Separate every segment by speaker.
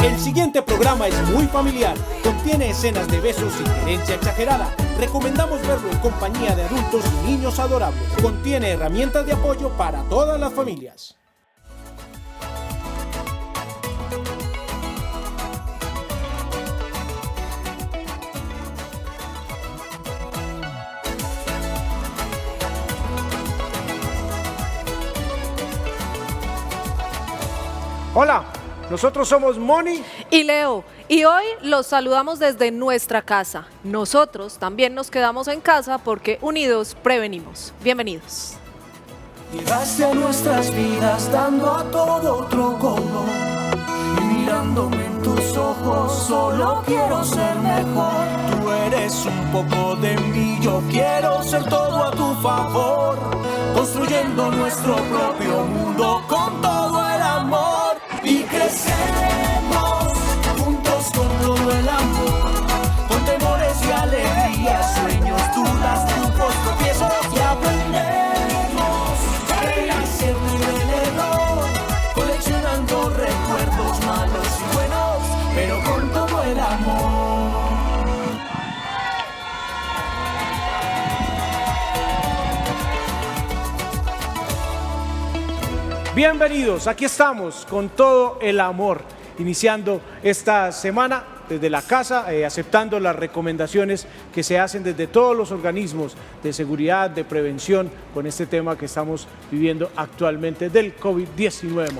Speaker 1: El siguiente programa es muy familiar, contiene escenas de besos y violencia exagerada. Recomendamos verlo en compañía de adultos y niños adorables. Contiene herramientas de apoyo para todas las familias.
Speaker 2: Hola, nosotros somos Moni
Speaker 3: y Leo, y hoy los saludamos desde nuestra casa. Nosotros también nos quedamos en casa porque unidos prevenimos. Bienvenidos.
Speaker 4: Llegaste a nuestras vidas dando a todo otro color, y mirándome en tus ojos solo quiero ser mejor. Tú eres un poco de mí, yo quiero ser todo a tu favor, construyendo nuestro propio mundo con todo el amor. Y crecemos juntos con todo el amor, con temores y alegrías, sueños, dudas, trucos, tropiezos, y aprendemos del acierto y del error, coleccionando recuerdos malos y buenos, pero con todo el amor.
Speaker 2: Bienvenidos, aquí estamos con todo el amor, iniciando esta semana desde la casa, aceptando las recomendaciones que se hacen desde todos los organismos de seguridad, de prevención, con este tema que estamos viviendo actualmente del COVID-19.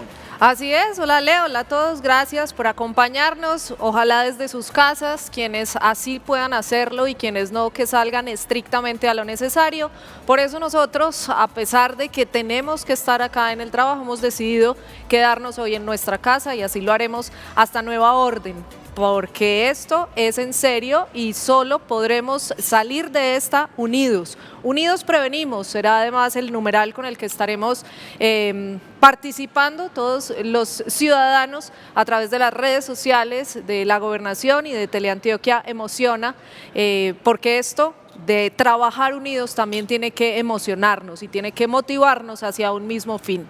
Speaker 3: Así es, hola Leo, hola a todos, gracias por acompañarnos, ojalá desde sus casas, quienes así puedan hacerlo y quienes no, que salgan estrictamente a lo necesario. Por eso nosotros, a pesar de que tenemos que estar acá en el trabajo, hemos decidido quedarnos hoy en nuestra casa y así lo haremos hasta nueva orden, porque esto es en serio y solo podremos salir de esta unidos. Unidos prevenimos, será además el numeral con el que estaremos participando todos los ciudadanos a través de las redes sociales de la Gobernación y de Teleantioquia Emociona, porque esto de trabajar unidos también tiene que emocionarnos y tiene que motivarnos hacia un mismo fin.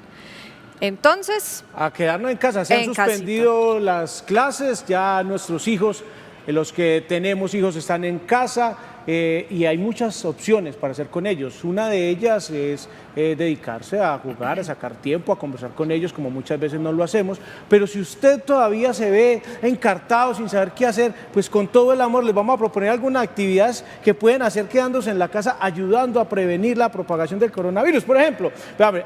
Speaker 3: Entonces,
Speaker 2: a quedarnos en casa, se han suspendido las clases, ya nuestros hijos, los que tenemos hijos están en casa y hay muchas opciones para hacer con ellos. Una de ellas es dedicarse a jugar, a sacar tiempo, a conversar con ellos, como muchas veces no lo hacemos, pero si usted todavía se ve encartado sin saber qué hacer, pues con todo el amor les vamos a proponer algunas actividades que pueden hacer quedándose en la casa, ayudando a prevenir la propagación del coronavirus. Por ejemplo,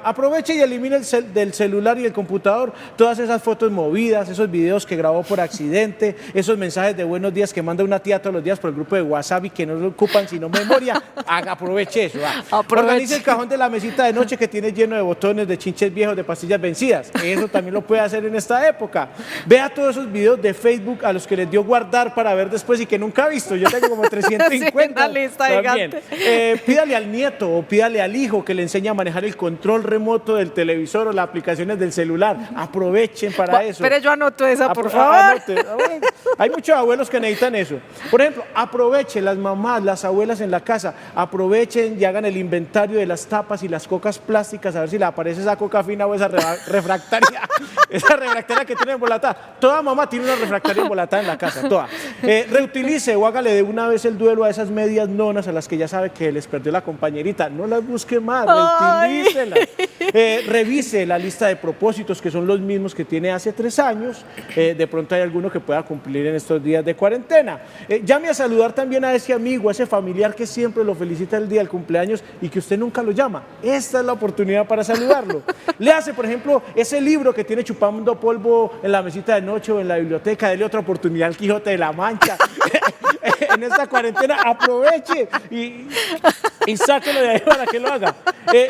Speaker 2: aproveche y elimine del celular y el computador todas esas fotos movidas, esos videos que grabó por accidente, esos mensajes de buenos días que manda una tía todos los días por el grupo de WhatsApp y que no lo ocupan sino memoria. Aproveche eso. Organice el cajón de la mesita de noche que tiene lleno de botones, de chinches viejos, de pastillas vencidas. Eso también lo puede hacer en esta época. Vea todos esos videos de Facebook a los que les dio guardar para ver después y que nunca ha visto. Yo tengo como 350.
Speaker 3: Sí, lista gigante.
Speaker 2: Pídale al nieto o pídale al hijo que le enseñe a manejar el control remoto del televisor o las aplicaciones del celular. Aprovechen para eso.
Speaker 3: Pero yo anoto esa, por favor.
Speaker 2: Hay muchos abuelos que necesitan eso. Por ejemplo, aprovechen las mamás, las abuelas en la casa, aprovechen y hagan el inventario de las tapas y las cocas plásticas, a ver si le aparece esa coca fina o esa refractaria, esa refractaria que tiene embolatada. Toda mamá tiene una refractaria embolatada en la casa, toda. Reutilice o hágale de una vez el duelo a esas medias nonas a las que ya sabe que les perdió la compañerita. No las busque más, reutilícelas. Revise la lista de propósitos que son los mismos que tiene hace 3 años. De pronto hay alguno que pueda cumplir en estos días de cuarentena. Llame a saludar también a ese amigo, a ese familiar que siempre lo felicita el día del cumpleaños y que usted nunca lo llama. Esta es la oportunidad para saludarlo. Léase, por ejemplo, ese libro que tiene chupando polvo en la mesita de noche o en la biblioteca. Dele otra oportunidad al Quijote de la Mancha. En esta cuarentena aproveche y sáquelo de ahí para que lo haga.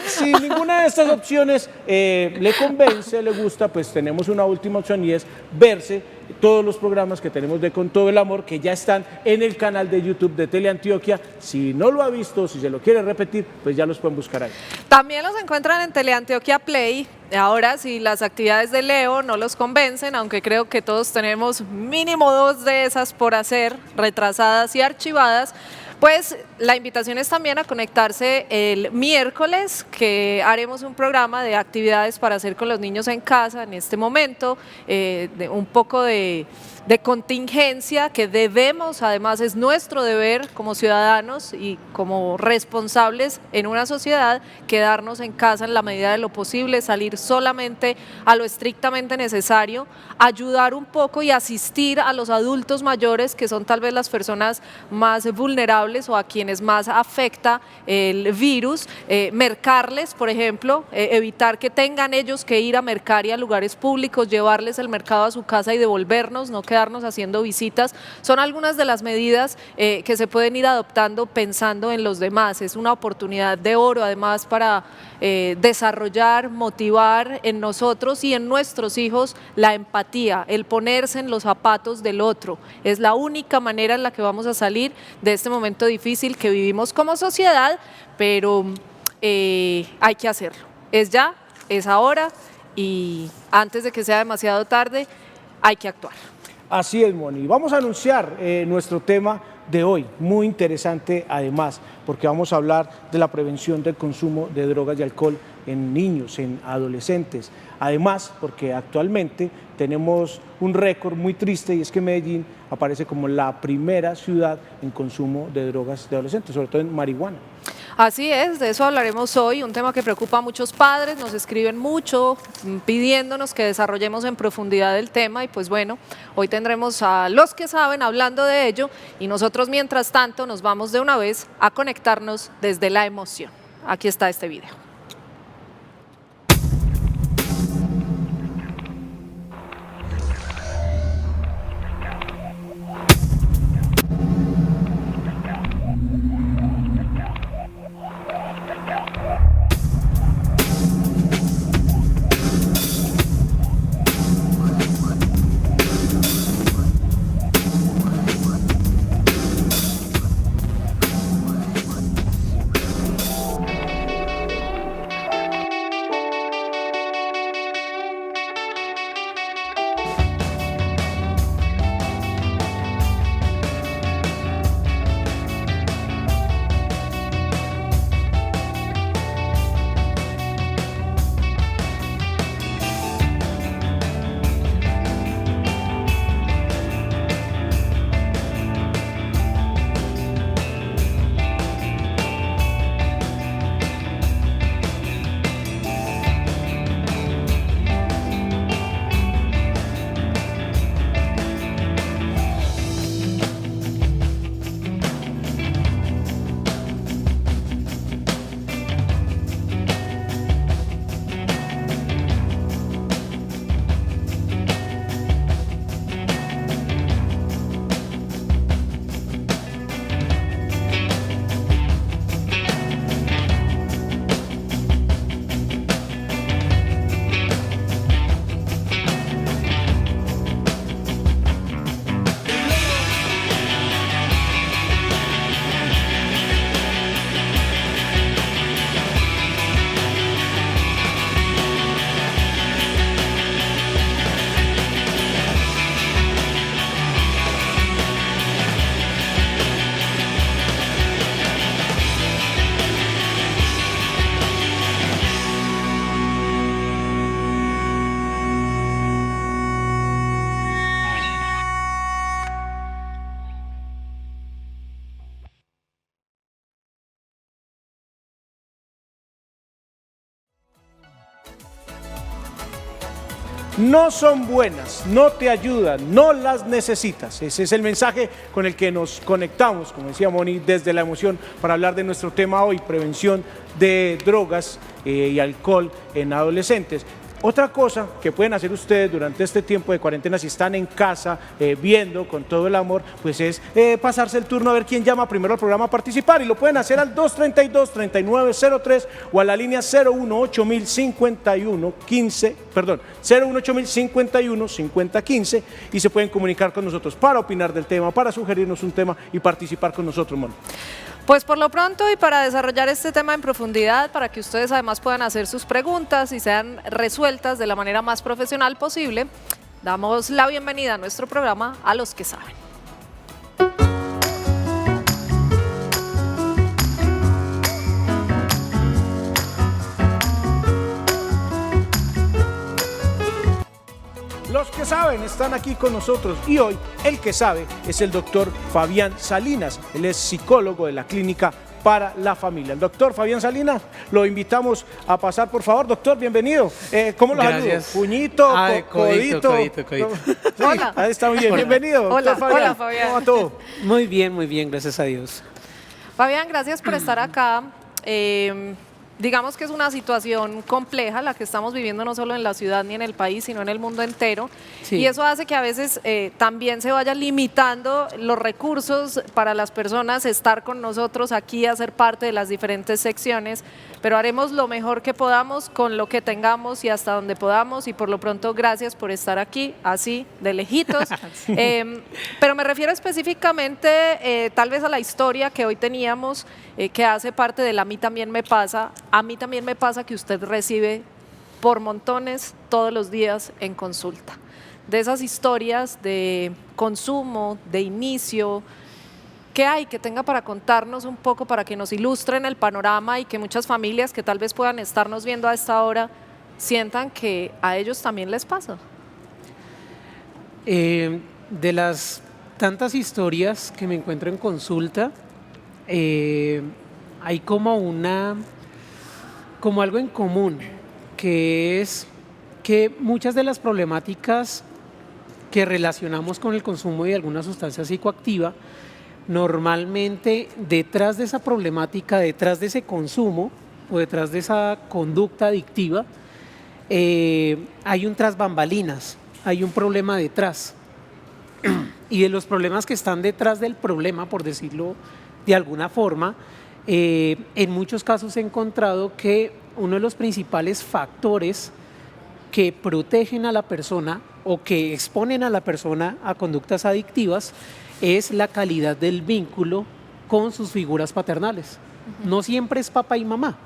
Speaker 2: Si ninguna de estas opciones le convence, le gusta, pues tenemos una última opción y es verse todos los programas que tenemos de Con Todo el Amor, que ya están en el canal de YouTube de Teleantioquia. Si no lo ha visto, si se lo quiere repetir, pues ya los pueden buscar ahí.
Speaker 3: También los encuentran en Teleantioquia Play ahora si las actividades de Leo no los convencen, aunque creo que todos tenemos mínimo 2 de esas por hacer, retrasadas y archivadas, pues la invitación es también a conectarse el miércoles, que haremos un programa de actividades para hacer con los niños en casa en este momento, de un poco de contingencia que debemos, además es nuestro deber como ciudadanos y como responsables en una sociedad, quedarnos en casa en la medida de lo posible, salir solamente a lo estrictamente necesario, ayudar un poco y asistir a los adultos mayores, que son tal vez las personas más vulnerables o a quienes más afecta el virus, mercarles, por ejemplo, evitar que tengan ellos que ir a mercar y a lugares públicos, llevarles el mercado a su casa y devolvernos, no quedarnos haciendo visitas, son algunas de las medidas que se pueden ir adoptando pensando en los demás. Es una oportunidad de oro además para desarrollar, motivar en nosotros y en nuestros hijos la empatía, el ponerse en los zapatos del otro. Es la única manera en la que vamos a salir de este momento difícil que vivimos como sociedad, pero hay que hacerlo. Es ya, es ahora y antes de que sea demasiado tarde hay que actuar.
Speaker 2: Así es, Moni. Vamos a anunciar nuestro tema de hoy, muy interesante además, porque vamos a hablar de la prevención del consumo de drogas y alcohol en niños, en adolescentes. Además, porque actualmente tenemos un récord muy triste y es que Medellín aparece como la primera ciudad en consumo de drogas de adolescentes, sobre todo en marihuana.
Speaker 3: Así es, de eso hablaremos hoy, un tema que preocupa a muchos padres, nos escriben mucho pidiéndonos que desarrollemos en profundidad el tema y pues bueno, hoy tendremos a los que saben hablando de ello y nosotros mientras tanto nos vamos de una vez a conectarnos desde la emoción. Aquí está este video.
Speaker 2: No son buenas, no te ayudan, no las necesitas. Ese es el mensaje con el que nos conectamos, como decía Moni, desde la emoción para hablar de nuestro tema hoy, prevención de drogas y alcohol en adolescentes. Otra cosa que pueden hacer ustedes durante este tiempo de cuarentena, si están en casa viendo con todo el amor, pues es pasarse el turno a ver quién llama primero al programa a participar, y lo pueden hacer al 232-3903 o a la línea 018-051-5015 y se pueden comunicar con nosotros para opinar del tema, para sugerirnos un tema y participar con nosotros, Moni.
Speaker 3: Pues por lo pronto y para desarrollar este tema en profundidad, para que ustedes además puedan hacer sus preguntas y sean resueltas de la manera más profesional posible, damos la bienvenida a nuestro programa a los que saben.
Speaker 2: Los que saben están aquí con nosotros y hoy el que sabe es el doctor Fabián Salinas. Él es psicólogo de la Clínica para la Familia. El doctor Fabián Salinas, lo invitamos a pasar, por favor. Doctor, bienvenido. ¿Cómo lo saludo? Puñito, codito.
Speaker 5: Codito.
Speaker 2: Sí,
Speaker 3: Hola.
Speaker 2: ahí está muy bien. Bienvenido,
Speaker 3: Hola,
Speaker 2: doctor Fabián.
Speaker 3: hola, Fabián.
Speaker 2: ¿Cómo va todo?
Speaker 5: Muy bien, gracias a Dios.
Speaker 3: Fabián, gracias por estar acá. Digamos que es una situación compleja la que estamos viviendo no solo en la ciudad ni en el país, sino en el mundo entero.
Speaker 5: Sí.
Speaker 3: Y eso hace que a veces también se vayan limitando los recursos para las personas estar con nosotros aquí, hacer parte de las diferentes secciones, pero haremos lo mejor que podamos con lo que tengamos y hasta donde podamos. Y por lo pronto, gracias por estar aquí, así, de lejitos.
Speaker 5: Sí.
Speaker 3: Pero me refiero específicamente tal vez a la historia que hoy teníamos, que hace parte del A mí también me pasa. A mí también me pasa que usted recibe por montones todos los días en consulta. De esas historias de consumo, de inicio, ¿qué hay que tenga para contarnos un poco, para que nos ilustren el panorama y que muchas familias que tal vez puedan estarnos viendo a esta hora sientan que a ellos también les pasa?
Speaker 5: De las tantas historias que me encuentro en consulta, hay como algo en común, que es que muchas de las problemáticas que relacionamos con el consumo de alguna sustancia psicoactiva, normalmente detrás de esa problemática, detrás de ese consumo o detrás de esa conducta adictiva, hay un tras bambalinas, hay un problema detrás. Y de los problemas que están detrás del problema, por decirlo de alguna forma, en muchos casos he encontrado que uno de los principales factores que protegen a la persona o que exponen a la persona a conductas adictivas es la calidad del vínculo con sus figuras paternales. No siempre es papá y mamá.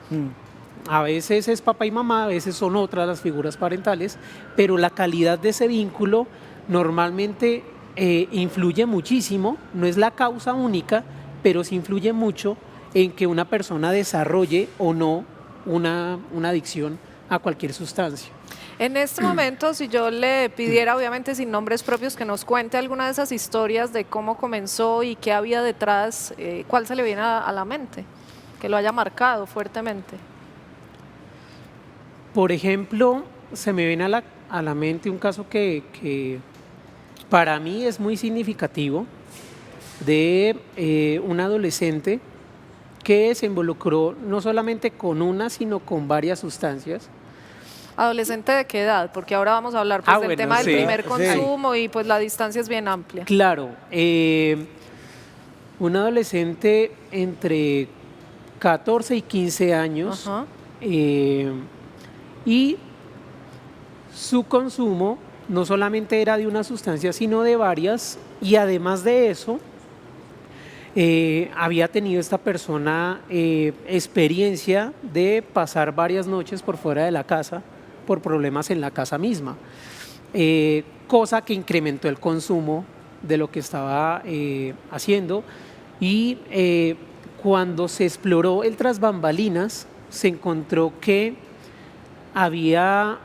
Speaker 5: A veces es papá y mamá, a veces son otras las figuras parentales, pero la calidad de ese vínculo normalmente influye muchísimo, no es la causa única, pero sí influye mucho en que una persona desarrolle o no una adicción a cualquier sustancia.
Speaker 3: En este momento, si yo le pidiera, obviamente sin nombres propios, que nos cuente alguna de esas historias de cómo comenzó y qué había detrás, ¿cuál se le viene a la mente? Que lo haya marcado fuertemente.
Speaker 5: Por ejemplo, se me viene a la mente un caso que para mí es muy significativo, de un adolescente que se involucró no solamente con una, sino con varias sustancias.
Speaker 3: ¿Adolescente de qué edad? Porque ahora vamos a hablar pues, del
Speaker 5: bueno,
Speaker 3: tema del
Speaker 5: sí.
Speaker 3: primer consumo y pues la distancia es bien amplia.
Speaker 5: Claro, un adolescente entre 14 y 15 años,
Speaker 3: Ajá.
Speaker 5: Y su consumo no solamente era de una sustancia, sino de varias, y además de eso, había tenido esta persona experiencia de pasar varias noches por fuera de la casa por problemas en la casa misma, cosa que incrementó el consumo de lo que estaba haciendo. Y cuando se exploró el tras bambalinas, se encontró que había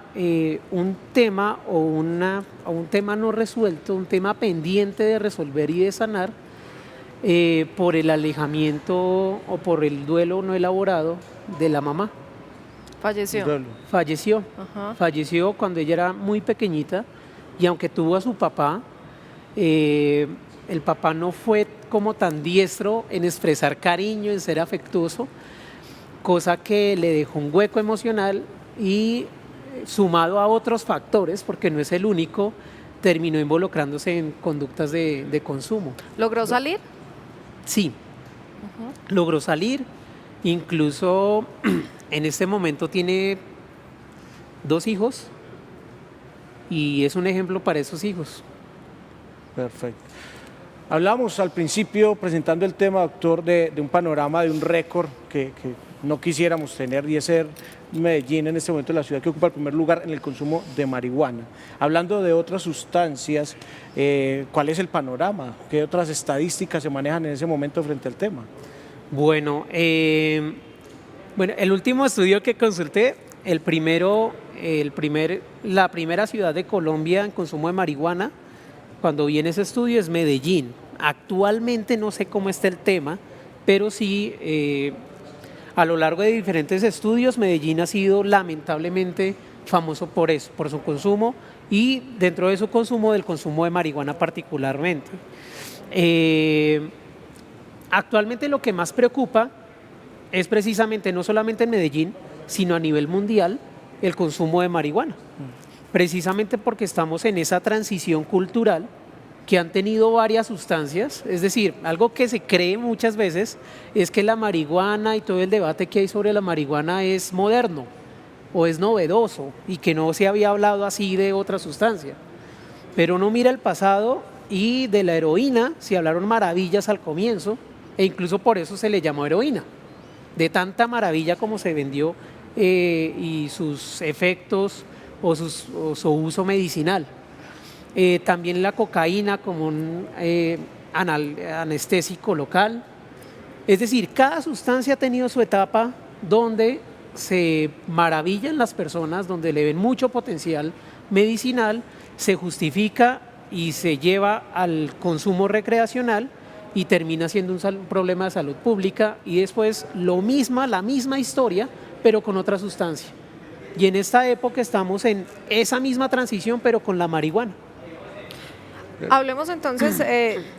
Speaker 5: un tema o un tema no resuelto, un tema pendiente de resolver y de sanar, por el alejamiento o por el duelo no elaborado de la mamá.
Speaker 3: Falleció.
Speaker 5: Falleció.
Speaker 3: Ajá.
Speaker 5: Falleció cuando ella era muy pequeñita, y aunque tuvo a su papá, el papá no fue como tan diestro en expresar cariño, en ser afectuoso, cosa que le dejó un hueco emocional y, sumado a otros factores, porque no es el único, terminó involucrándose en conductas de consumo.
Speaker 3: ¿Logró salir?
Speaker 5: Sí, logró salir, incluso en este momento tiene 2 hijos y es un ejemplo para esos hijos.
Speaker 2: Perfecto. Hablamos al principio, presentando el tema, doctor, de un panorama, de un récord que no quisiéramos tener, y es ser Medellín en este momento la ciudad que ocupa el primer lugar en el consumo de marihuana. Hablando de otras sustancias, ¿cuál es el panorama? ¿Qué otras estadísticas se manejan en ese momento frente al tema?
Speaker 5: Bueno, el último estudio que consulté, la primera ciudad de Colombia en consumo de marihuana, cuando viene ese estudio, es Medellín. Actualmente no sé cómo está el tema, pero sí, a lo largo de diferentes estudios, Medellín ha sido lamentablemente famoso por eso, por su consumo, y dentro de su consumo, del consumo de marihuana particularmente. Actualmente lo que más preocupa es precisamente, no solamente en Medellín, sino a nivel mundial, el consumo de marihuana. Precisamente porque estamos en esa transición cultural que han tenido varias sustancias, es decir, algo que se cree muchas veces es que la marihuana y todo el debate que hay sobre la marihuana es moderno o es novedoso y que no se había hablado así de otra sustancia. Pero uno mira el pasado y de la heroína se hablaron maravillas al comienzo e incluso por eso se le llamó heroína, de tanta maravilla como se vendió y sus efectos o su uso medicinal. También la cocaína como un anestésico local. Es decir, cada sustancia ha tenido su etapa donde se maravillan las personas, donde le ven mucho potencial medicinal, se justifica y se lleva al consumo recreacional y termina siendo un problema de salud pública y después la misma historia, pero con otra sustancia. Y en esta época estamos en esa misma transición, pero con la marihuana.
Speaker 3: Hablemos entonces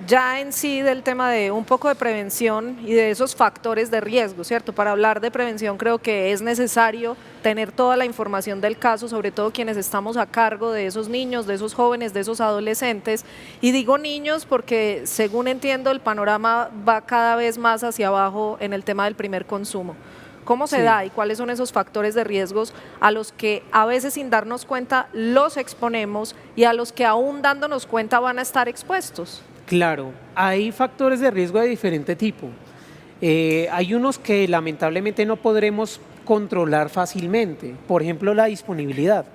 Speaker 3: ya en sí del tema de un poco de prevención y de esos factores de riesgo, ¿cierto? Para hablar de prevención creo que es necesario tener toda la información del caso, sobre todo quienes estamos a cargo de esos niños, de esos jóvenes, de esos adolescentes. Y digo niños porque según entiendo el panorama va cada vez más hacia abajo en el tema del primer consumo. ¿Cómo se da y cuáles son esos factores de riesgos a los que a veces sin darnos cuenta los exponemos y a los que aún dándonos cuenta van a estar expuestos?
Speaker 5: Claro, hay factores de riesgo de diferente tipo. Hay unos que lamentablemente no podremos controlar fácilmente, por ejemplo la disponibilidad.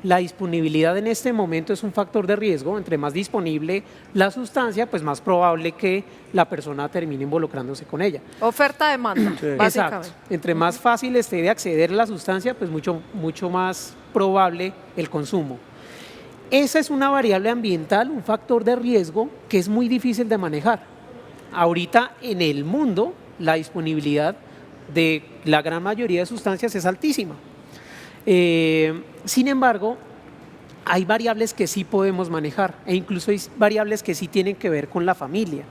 Speaker 5: La disponibilidad en este momento es un factor de riesgo. Entre más disponible la sustancia, pues más probable que la persona termine involucrándose con ella.
Speaker 3: Oferta-demanda, básicamente.
Speaker 5: Exacto. Entre más fácil esté de acceder a la sustancia, pues mucho más probable el consumo. Esa es una variable ambiental, un factor de riesgo que es muy difícil de manejar. Ahorita en el mundo la disponibilidad de la gran mayoría de sustancias es altísima. Sin embargo, hay variables que sí podemos manejar e incluso hay variables que sí tienen que ver con la familia.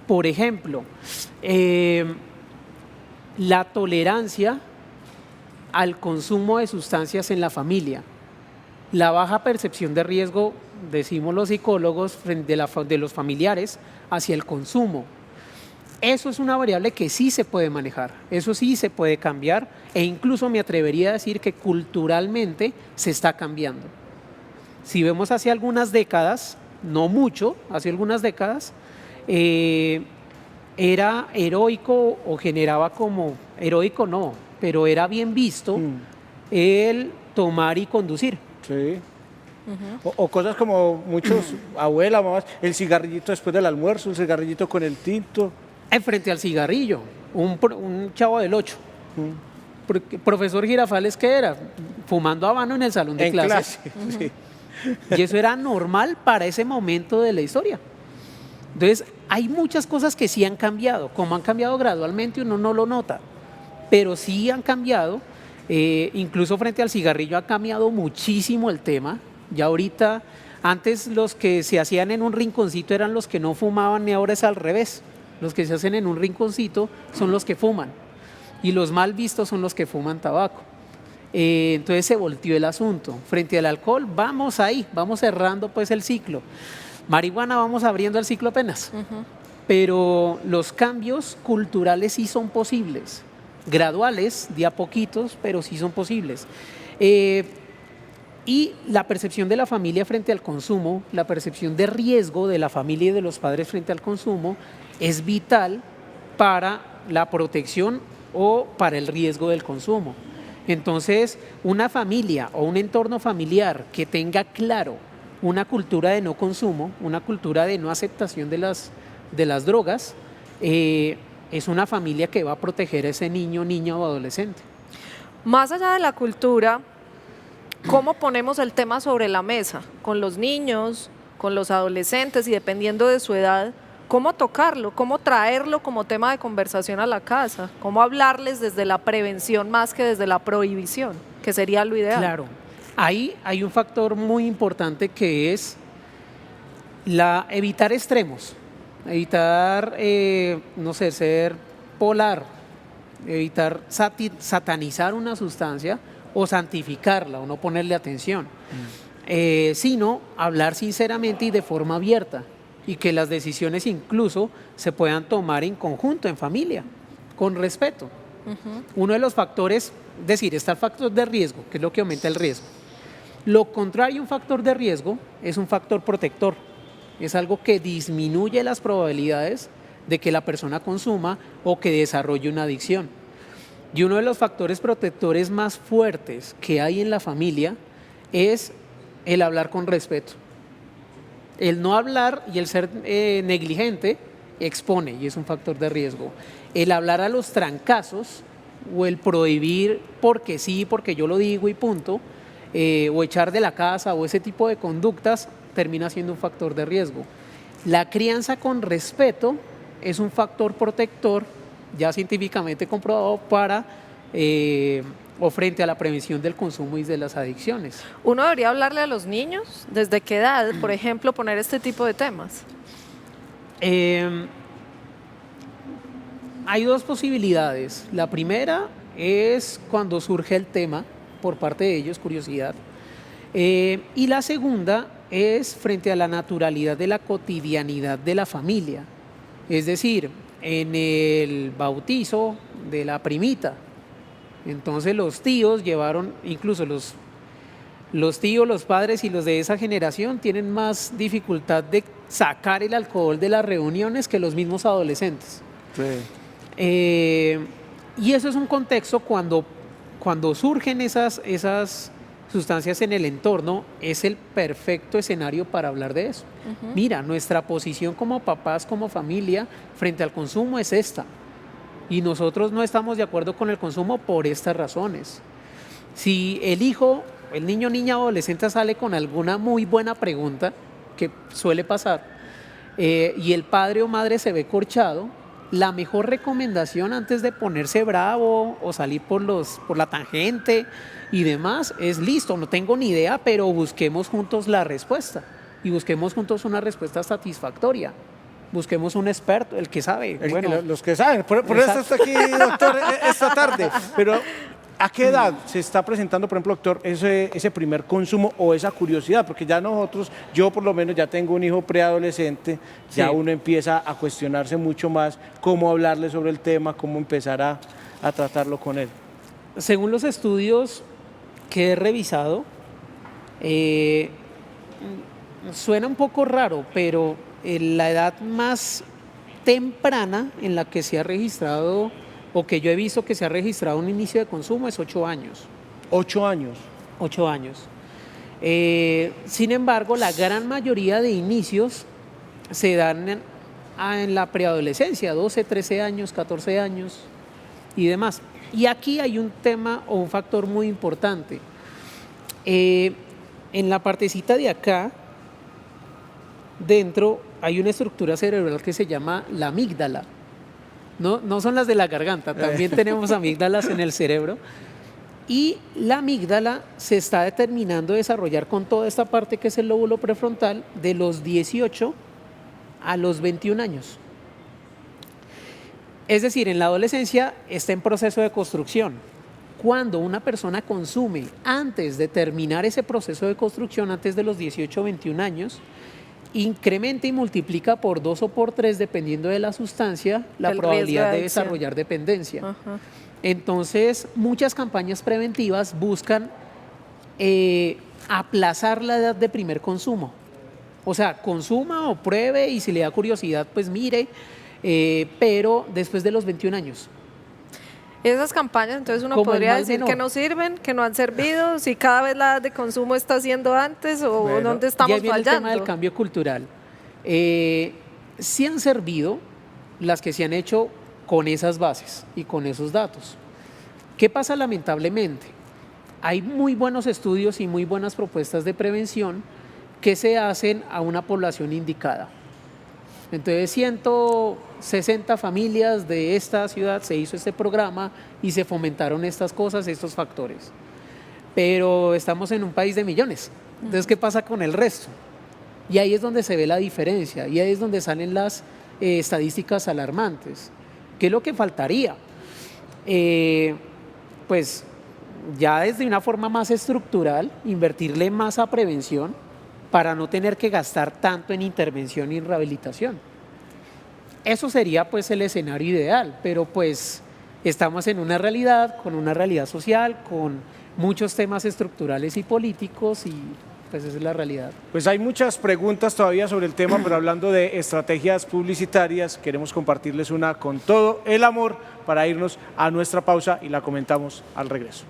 Speaker 5: Por ejemplo, la tolerancia al consumo de sustancias en la familia, la baja percepción de riesgo, decimos los psicólogos, de los familiares hacia el consumo. Eso es una variable que sí se puede manejar, eso sí se puede cambiar e incluso me atrevería a decir que culturalmente se está cambiando. Si vemos hace algunas décadas, no mucho, hace algunas décadas, era heroico o generaba como, heroico no, pero era bien visto el tomar y conducir.
Speaker 2: Sí. O cosas como muchos abuelas, mamás, el cigarrillito después del almuerzo, el cigarrillito con el tinto.
Speaker 5: Frente al cigarrillo, un chavo del 8. Profesor Girafales, ¿qué era? Fumando habano en el salón de clases.
Speaker 2: Sí.
Speaker 5: Y eso era normal para ese momento de la historia. Entonces, hay muchas cosas que sí han cambiado. Como han cambiado gradualmente, uno no lo nota. Pero sí han cambiado. Incluso frente al cigarrillo ha cambiado muchísimo el tema. Ya ahorita, antes los que se hacían en un rinconcito eran los que no fumaban y ahora es al revés. Los que se hacen en un rinconcito son los que fuman y los mal vistos son los que fuman tabaco. Entonces se volteó el asunto. Frente al alcohol, vamos ahí, vamos cerrando pues el ciclo. Marihuana vamos abriendo el ciclo apenas. Pero los cambios culturales sí son posibles, graduales, de a poquitos, pero sí son posibles. Y la percepción de la familia frente al consumo, la percepción de riesgo de la familia y de los padres frente al consumo es vital para la protección o para el riesgo del consumo. Entonces, una familia o un entorno familiar que tenga claro una cultura de no consumo, una cultura de no aceptación de las drogas, es una familia que va a proteger a ese niño, niña o adolescente.
Speaker 3: Más allá de la cultura, ¿cómo ponemos el tema sobre la mesa? Con los niños, con los adolescentes y dependiendo de su edad, ¿cómo tocarlo? ¿Cómo traerlo como tema de conversación a la casa? ¿Cómo hablarles desde la prevención más que desde la prohibición, que sería lo ideal?
Speaker 5: Claro, ahí hay un factor muy importante que es evitar extremos, evitar, no sé, ser polar, evitar satanizar una sustancia o santificarla o no ponerle atención, sino hablar sinceramente y de forma abierta y que las decisiones incluso se puedan tomar en conjunto, en familia, con respeto. Uno de los factores, es decir, está el factor de riesgo, que es lo que aumenta el riesgo. Lo contrario a un factor de riesgo es un factor protector, es algo que disminuye las probabilidades de que la persona consuma o que desarrolle una adicción. Y uno de los factores protectores más fuertes que hay en la familia es el hablar con respeto. El no hablar y el ser negligente expone y es un factor de riesgo. El hablar a los trancazos o el prohibir porque sí, porque yo lo digo y punto, o echar de la casa o ese tipo de conductas termina siendo un factor de riesgo. La crianza con respeto es un factor protector ya científicamente comprobado para o frente a la prevención del consumo y de las adicciones.
Speaker 3: ¿Uno debería hablarle a los niños? ¿Desde qué edad, por ejemplo, poner este tipo de temas?
Speaker 5: Hay dos posibilidades. La primera es cuando surge el tema por parte de ellos, curiosidad. Y la segunda es frente a la naturalidad de la cotidianidad de la familia. Es decir, en el bautizo de la primita, entonces los tíos llevaron, incluso los tíos, los padres y los de esa generación tienen más dificultad de sacar el alcohol de las reuniones que los mismos adolescentes. Sí. Y eso es un contexto cuando surgen esas sustancias en el entorno, es el perfecto escenario para hablar de eso. Mira, nuestra posición como papás, como familia, frente al consumo es esta. Y nosotros no estamos de acuerdo con el consumo por estas razones. Si el niño, niña, adolescente sale con alguna muy buena pregunta, que suele pasar, y el padre o madre se ve corchado, la mejor recomendación antes de ponerse bravo o salir por la tangente y demás es listo, no tengo ni idea, pero busquemos juntos la respuesta y busquemos juntos una respuesta satisfactoria. Busquemos un experto, el que sabe.
Speaker 2: Los que saben, por eso está aquí, doctor, esta tarde. Pero, ¿a qué edad se está presentando, por ejemplo, doctor, ese primer consumo o esa curiosidad? Porque ya nosotros, yo por lo menos ya tengo un hijo preadolescente, ya sí. Uno empieza a cuestionarse mucho más cómo hablarle sobre el tema, cómo empezar a tratarlo con él.
Speaker 5: Según los estudios que he revisado, suena un poco raro, pero la edad más temprana en la que se ha registrado o que yo he visto que se ha registrado un inicio de consumo es 8 años.
Speaker 2: 8 años.
Speaker 5: 8 años. Sin embargo, la gran mayoría de inicios se dan en la preadolescencia, 12, 13 años, 14 años y demás. Y aquí hay un tema o un factor muy importante. En la partecita de acá, dentro hay una estructura cerebral que se llama la amígdala. No son las de la garganta, también tenemos amígdalas en el cerebro. Y la amígdala se está determinando desarrollar con toda esta parte que es el lóbulo prefrontal de los 18 a los 21 años. Es decir, en la adolescencia está en proceso de construcción. Cuando una persona consume antes de terminar ese proceso de construcción, antes de los 18 o 21 años, incrementa y multiplica por 2 o por 3, dependiendo de la sustancia, la probabilidad de desarrollar dependencia. Entonces, muchas campañas preventivas buscan aplazar la edad de primer consumo. O sea, consuma o pruebe y si le da curiosidad, pues mire, pero después de los 21 años.
Speaker 3: Esas campañas, entonces uno
Speaker 5: Como el
Speaker 3: podría
Speaker 5: mal
Speaker 3: decir
Speaker 5: menor.
Speaker 3: que no sirven, que no han servido, si cada vez la edad de consumo está siendo antes o
Speaker 2: Bueno,
Speaker 3: dónde
Speaker 5: Ya
Speaker 3: estamos
Speaker 5: viene el tema del
Speaker 3: fallando.
Speaker 5: cambio cultural. Sí han servido las que se han hecho con esas bases y con esos datos. ¿Qué pasa lamentablemente? Hay muy buenos estudios y muy buenas propuestas de prevención que se hacen a una población indicada. Entonces, 160 familias de esta ciudad se hizo este programa y se fomentaron estas cosas, estos factores. Pero estamos en un país de millones. Entonces, ¿qué pasa con el resto? Y ahí es donde se ve la diferencia, y ahí es donde salen las estadísticas alarmantes. ¿Qué es lo que faltaría? Pues ya desde una forma más estructural, invertirle más a prevención para no tener que gastar tanto en intervención y en rehabilitación. Eso sería pues el escenario ideal, pero pues estamos en una realidad, con una realidad social, con muchos temas estructurales y políticos y pues esa es la realidad.
Speaker 2: Pues hay muchas preguntas todavía sobre el tema, pero hablando de estrategias publicitarias, queremos compartirles una con todo el amor para irnos a nuestra pausa y la comentamos al regreso.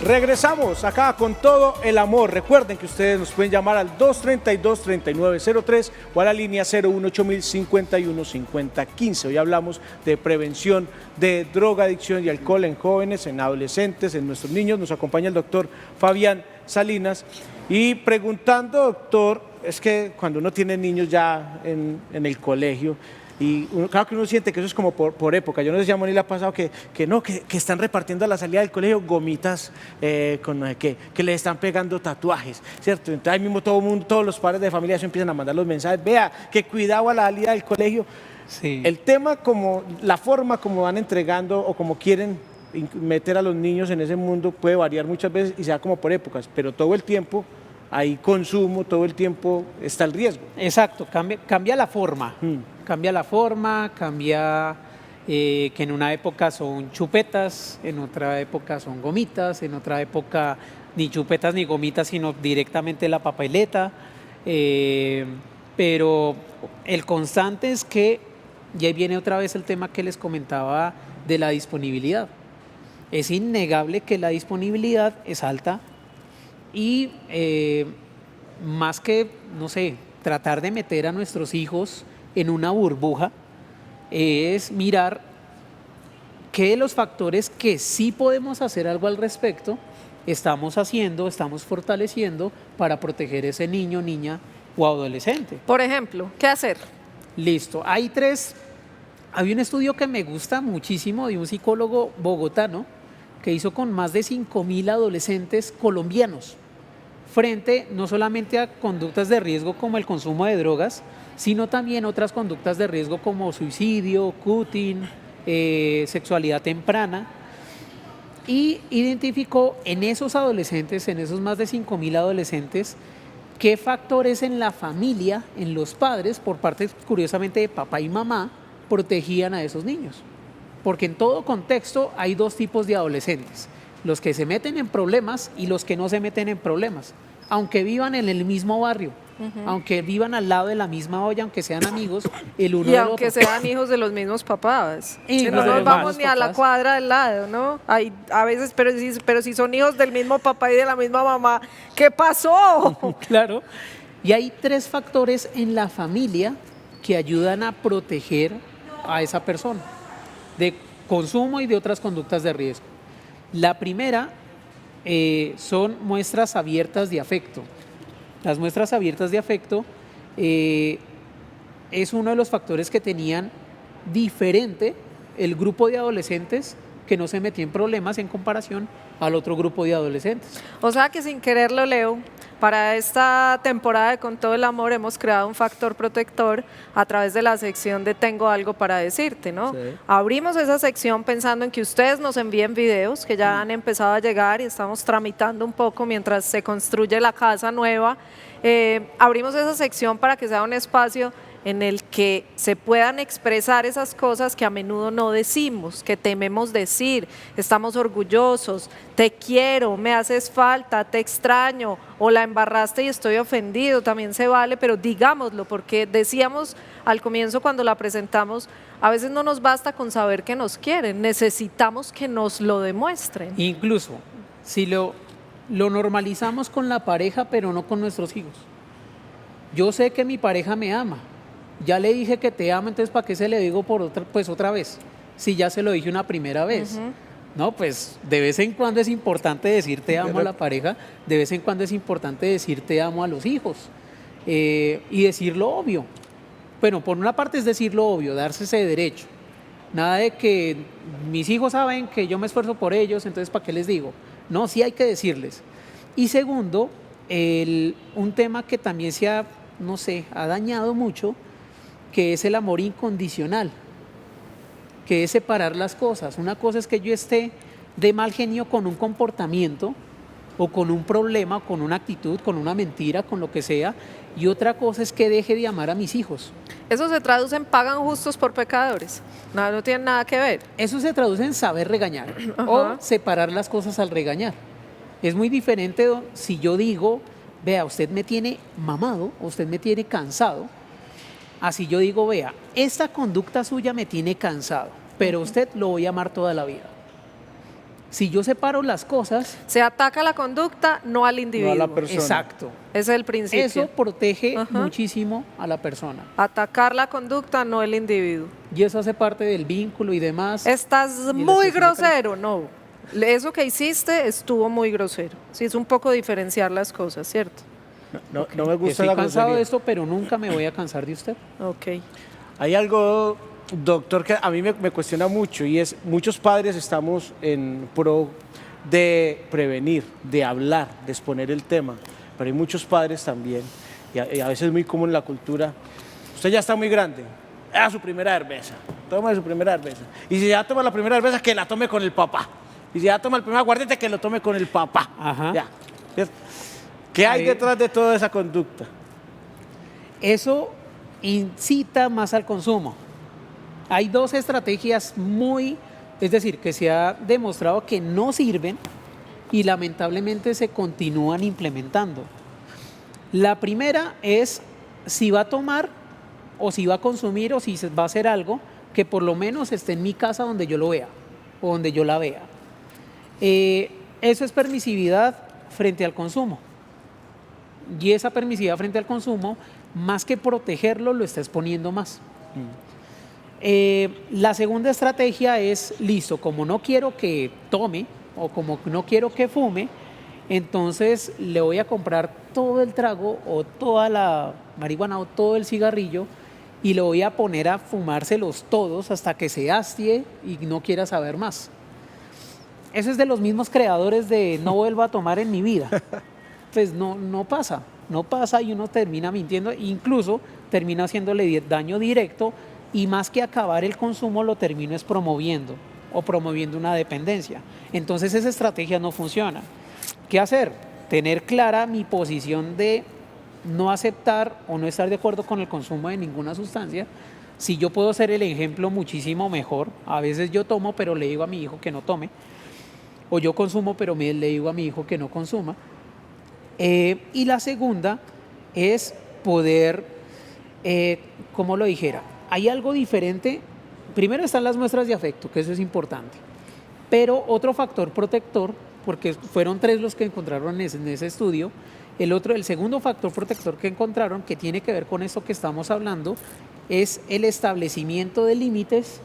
Speaker 2: Regresamos acá con todo el amor. Recuerden que ustedes nos pueden llamar al 232-3903 o a la línea 018-051-5015. Hoy hablamos de prevención de drogadicción y alcohol en jóvenes, en adolescentes, en nuestros niños. Nos acompaña el doctor Fabián Salinas. Y preguntando, doctor, es que cuando uno tiene niños ya en el colegio, y claro que uno siente que eso es como por época. Yo no sé si a Moni le ha pasado que están repartiendo a la salida del colegio gomitas con no sé qué, que le están pegando tatuajes, ¿cierto? Entonces ahí mismo todo el mundo, todos los padres de familia eso empiezan a mandar los mensajes, vea, que cuidado a la salida del colegio.
Speaker 5: Sí.
Speaker 2: El tema, como la forma como van entregando o como quieren meter a los niños en ese mundo puede variar muchas veces y sea como por épocas, pero todo el tiempo hay consumo, todo el tiempo está el riesgo.
Speaker 5: Exacto, cambia la forma. Cambia la forma, cambia que en una época son chupetas, en otra época son gomitas, en otra época ni chupetas ni gomitas, sino directamente la papeleta. Pero el constante es que, y ahí viene otra vez el tema que les comentaba de la disponibilidad. Es innegable que la disponibilidad es alta y más que, no sé, tratar de meter a nuestros hijos en una burbuja, es mirar qué de los factores que sí podemos hacer algo al respecto estamos haciendo, estamos fortaleciendo para proteger ese niño, niña o adolescente.
Speaker 3: Por ejemplo, ¿qué hacer?
Speaker 5: Listo, hay un estudio que me gusta muchísimo de un psicólogo bogotano que hizo con más de 5.000 adolescentes colombianos frente no solamente a conductas de riesgo como el consumo de drogas, sino también otras conductas de riesgo como suicidio, cutting, sexualidad temprana, y identificó en esos adolescentes, en esos más de 5.000 adolescentes, qué factores en la familia, en los padres, por parte curiosamente de papá y mamá, protegían a esos niños. Porque en todo contexto hay dos tipos de adolescentes, los que se meten en problemas y los que no se meten en problemas, aunque vivan en el mismo barrio, aunque vivan al lado de la misma olla, aunque sean amigos el uno
Speaker 3: Y
Speaker 5: del
Speaker 3: aunque
Speaker 5: otro.
Speaker 3: sean hijos de los mismos papás.
Speaker 5: Y
Speaker 3: Si no
Speaker 5: de
Speaker 3: nos
Speaker 5: los
Speaker 3: vamos
Speaker 5: mismos
Speaker 3: ni a la
Speaker 5: papás.
Speaker 3: cuadra del lado, ¿no? Hay, a veces, pero si son hijos del mismo papá y de la misma mamá, ¿qué pasó?
Speaker 5: Claro. Y hay 3 factores en la familia que ayudan a proteger a esa persona de consumo y de otras conductas de riesgo. La primera son muestras abiertas de afecto. Las muestras abiertas de afecto es uno de los factores que tenían diferente el grupo de adolescentes que no se metía en problemas en comparación al otro grupo de adolescentes.
Speaker 3: O sea que sin quererlo, Leo, para esta temporada de Con todo el amor hemos creado un factor protector a través de la sección de Tengo algo para decirte, ¿no?
Speaker 2: Sí.
Speaker 3: Abrimos esa sección pensando en que ustedes nos envíen videos que ya han empezado a llegar y estamos tramitando un poco mientras se construye la casa nueva. Abrimos esa sección para que sea un espacio en el que se puedan expresar esas cosas que a menudo no decimos, que tememos decir, estamos orgullosos, te quiero, me haces falta, te extraño, o la embarraste y estoy ofendido, también se vale, pero digámoslo, porque decíamos al comienzo cuando la presentamos, a veces no nos basta con saber que nos quieren, necesitamos que nos lo demuestren.
Speaker 5: Incluso si lo normalizamos con la pareja, pero no con nuestros hijos. Yo sé que mi pareja me ama. Ya le dije que te amo, entonces ¿para qué se le digo otra vez? Si ya se lo dije una primera vez. No, pues de vez en cuando es importante decir te amo a la pareja, de vez en cuando es importante decir te amo a los hijos y decir lo obvio. Bueno, por una parte es decir lo obvio, darse ese derecho. Nada de que mis hijos saben que yo me esfuerzo por ellos, entonces ¿para qué les digo? No, sí hay que decirles. Y segundo, un tema que también ha dañado mucho, que es el amor incondicional, que es separar las cosas. Una cosa es que yo esté de mal genio con un comportamiento o con un problema, con una actitud, con una mentira, con lo que sea, y otra cosa es que deje de amar a mis hijos.
Speaker 3: Eso se traduce en pagan justos por pecadores, no tiene nada que ver.
Speaker 5: Eso se traduce en saber regañar o separar las cosas al regañar. Es muy diferente si yo digo, vea, usted me tiene mamado, usted me tiene cansado. Así yo digo, vea, esta conducta suya me tiene cansado, pero usted lo voy a amar toda la vida. Si yo separo las cosas...
Speaker 3: Se ataca la conducta, no al individuo.
Speaker 2: No a la persona.
Speaker 5: Exacto.
Speaker 3: Ese es el principio.
Speaker 5: Eso protege muchísimo a la persona.
Speaker 3: Atacar la conducta, no el individuo.
Speaker 5: Y eso hace parte del vínculo y demás.
Speaker 3: Estás muy grosero, no. Eso que hiciste estuvo muy grosero. Sí, es un poco diferenciar las cosas, ¿cierto?
Speaker 2: No me gusta
Speaker 5: Estoy
Speaker 2: la
Speaker 5: cansado
Speaker 2: grosería.
Speaker 5: de esto, pero nunca me voy a cansar de usted.
Speaker 3: Ok.
Speaker 2: Hay algo, doctor, que a mí me cuestiona mucho y es, muchos padres estamos en pro de prevenir, de hablar, de exponer el tema, pero hay muchos padres también, y a veces es muy común en la cultura, usted ya está muy grande, a su primera cerveza, toma su primera cerveza, y si ya toma la primera cerveza, que la tome con el papá, y si ya toma el primer aguardiente, que lo tome con el papá.
Speaker 5: Ajá.
Speaker 2: Ya. ¿Qué hay detrás de toda esa conducta?
Speaker 5: Eso incita más al consumo. Hay dos estrategias es decir, que se ha demostrado que no sirven y lamentablemente se continúan implementando. La primera es si va a tomar o si va a consumir o si va a hacer algo, que por lo menos esté en mi casa donde yo lo vea o donde yo la vea. Eso es permisividad frente al consumo. Y esa permisividad frente al consumo, más que protegerlo, lo está exponiendo más. La segunda estrategia es, listo, como no quiero que tome o como no quiero que fume, entonces le voy a comprar todo el trago o toda la marihuana o todo el cigarrillo y le voy a poner a fumárselos todos hasta que se hastie y no quiera saber más. Eso es de los mismos creadores de no vuelvo a tomar en mi vida. Pues no pasa y uno termina mintiendo, incluso termina haciéndole daño directo y más que acabar el consumo lo termino es promoviendo una dependencia. Entonces esa estrategia no funciona. ¿Qué hacer? Tener clara mi posición de no aceptar o no estar de acuerdo con el consumo de ninguna sustancia. Si yo puedo ser el ejemplo muchísimo mejor, a veces yo tomo pero le digo a mi hijo que no tome, o yo consumo pero le digo a mi hijo que no consuma. Y la segunda es poder, como lo dijera, hay algo diferente. Primero están las muestras de afecto, que eso es importante, pero otro factor protector, porque fueron 3 los que encontraron en ese estudio, el segundo factor protector que encontraron, que tiene que ver con esto que estamos hablando, es el establecimiento de límites,